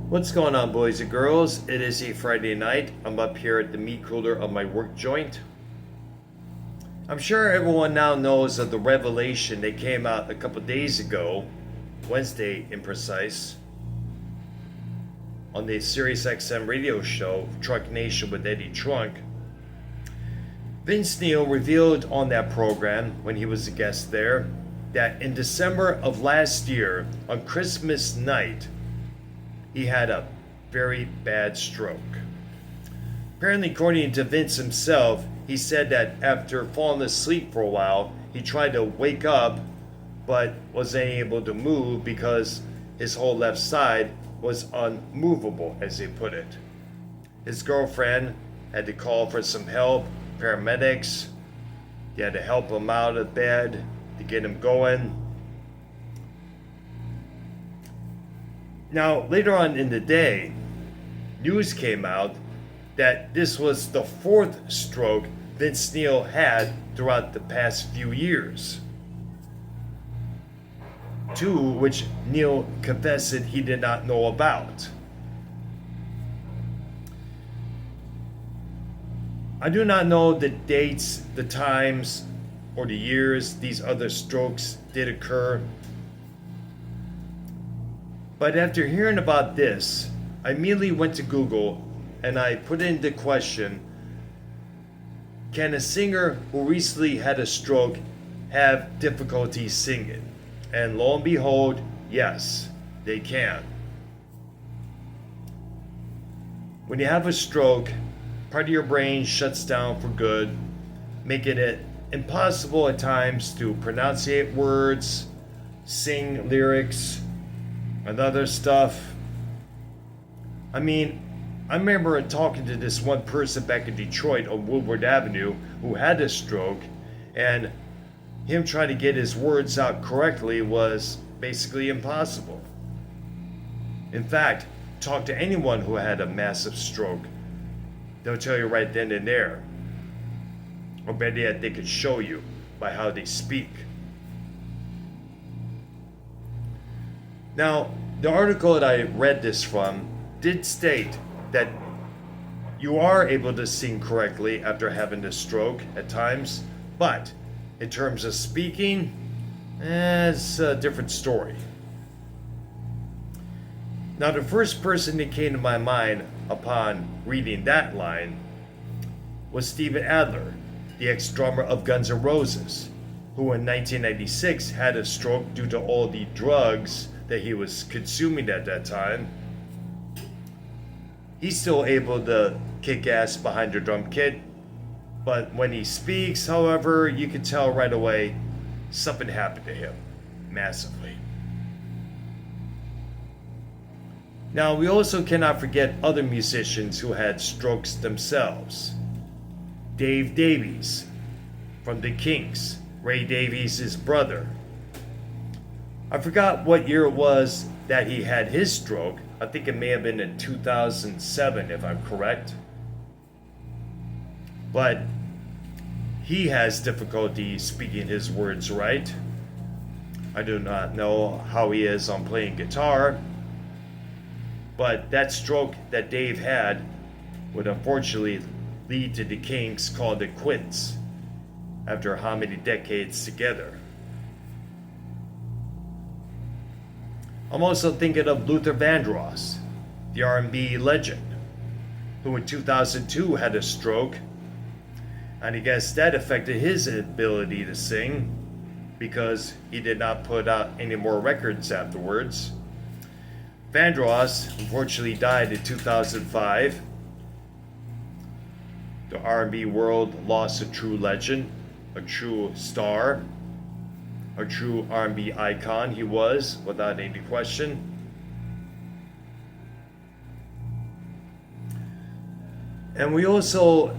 What's going on, boys and girls? It is a Friday night. I'm up here at the meat cooler of my work joint. I'm sure everyone now knows of the revelation that came out a couple days ago, Wednesday in precise, on the SiriusXM radio show Truck Nation with Eddie Trunk. Vince Neil revealed on that program, when he was a guest there, that in December of last year, on Christmas night, he had a very bad stroke. Apparently, according to Vince himself, he said that after falling asleep for a while, he tried to wake up but wasn't able to move because his whole left side was unmovable, as they put it. His girlfriend had to call for some help, paramedics. They had to help him out of bed to get him going. Now, later on in the day, news came out that this was the fourth stroke Vince Neil had throughout the past few years. Two which Neil confessed that he did not know about. I do not know the dates, the times, or the years these other strokes did occur. But after hearing about this, I immediately went to Google and I put in the question, can a singer who recently had a stroke have difficulty singing? And lo and behold, yes, they can. When you have a stroke, part of your brain shuts down for good, making it impossible at times to pronunciate words, sing lyrics, and other stuff. I mean, I remember talking to this one person back in Detroit on Woodward Avenue who had a stroke, and him trying to get his words out correctly was basically impossible. In fact, talk to anyone who had a massive stroke. They'll tell you right then and there. Or better yet, they could show you by how they speak. Now, the article that I read this from did state that you are able to sing correctly after having a stroke at times, but in terms of speaking, it's a different story. Now, the first person that came to my mind upon reading that line was Steven Adler, the ex-drummer of Guns N' Roses, who in 1996 had a stroke due to all the drugs that he was consuming at that time. He's still able to kick ass behind the drum kit, but when he speaks, however, you can tell right away something happened to him massively. Now, we also cannot forget other musicians who had strokes themselves. Dave Davies from the Kinks, Ray Davies' brother. I forgot what year it was that he had his stroke. I think it may have been in 2007, if I'm correct. But he has difficulty speaking his words right. I do not know how he is on playing guitar. But that stroke that Dave had would unfortunately lead to the Kinks calling it quits after how many decades together. I'm also thinking of Luther Vandross, the R&B legend, who in 2002 had a stroke, and I guess that affected his ability to sing because he did not put out any more records afterwards. Vandross unfortunately died in 2005. The R&B world lost a true legend, a true star, a true R&B icon. He was, without any question. And we also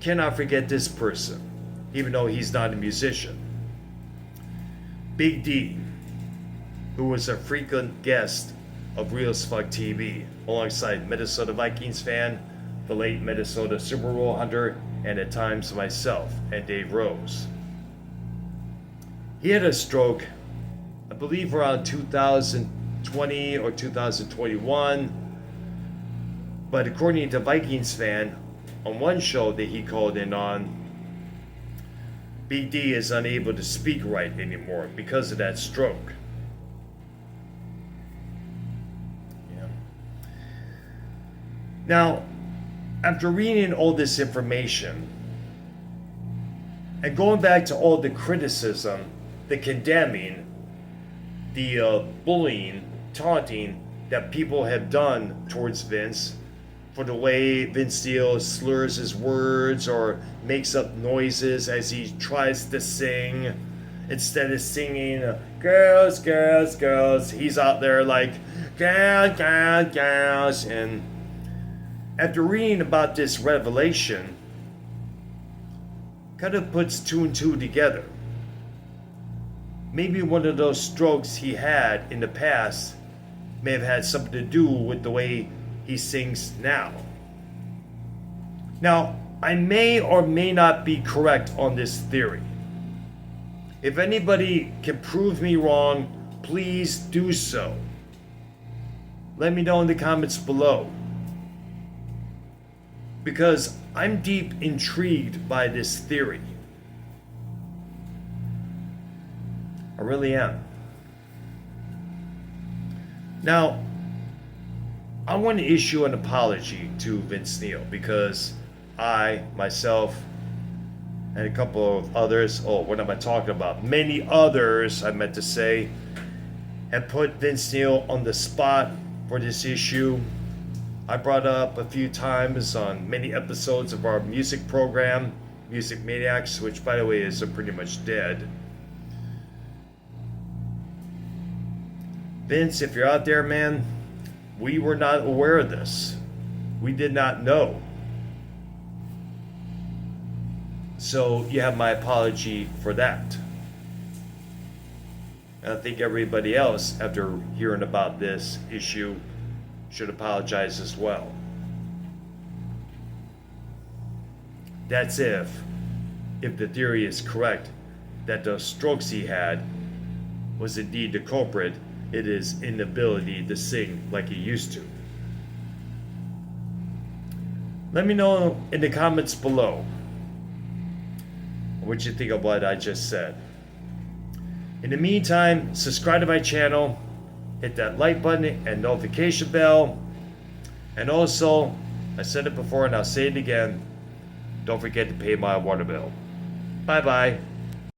cannot forget this person, even though he's not a musician. Big D, who was a frequent guest of Real as Fuck TV, alongside Minnesota Vikings fan, the late Minnesota Super Bowl hunter, and at times myself and Dave Rose. He had a stroke, I believe around 2020 or 2021, But according to Vikings fan, on one show that he called in on, Big D is unable to speak right anymore because of that stroke. Yeah. Now, after reading all this information and going back to all the criticism, the condemning, the bullying, taunting that people have done towards Vince for the way Vince Neil slurs his words or makes up noises as he tries to sing, instead of singing girls, girls, girls, he's out there like girls, girls, girls. And after reading about this revelation, kind of puts two and two together. Maybe one of those strokes he had in the past may have had something to do with the way he sings now. Now, I may or may not be correct on this theory. If anybody can prove me wrong, please do so. Let me know in the comments below. Because I'm deep intrigued by this theory. I really am. Now, I want to issue an apology to Vince Neil because I, myself, and a couple of others, what am I talking about? Many others, I meant to say, have put Vince Neil on the spot for this issue. I brought up a few times on many episodes of our music program, Music Maniacs, which by the way is pretty much dead. Vince, if you're out there, man, we were not aware of this. We did not know. So you have my apology for that. And I think everybody else, after hearing about this issue, should apologize as well. That's if the theory is correct that the strokes he had was indeed the culprit. It is inability to sing like he used to. Let me know in the comments below what you think of what I just said. In the meantime, subscribe to my channel, hit that like button and notification bell, and also, I said it before and I'll say it again, don't forget to pay my water bill. Bye bye.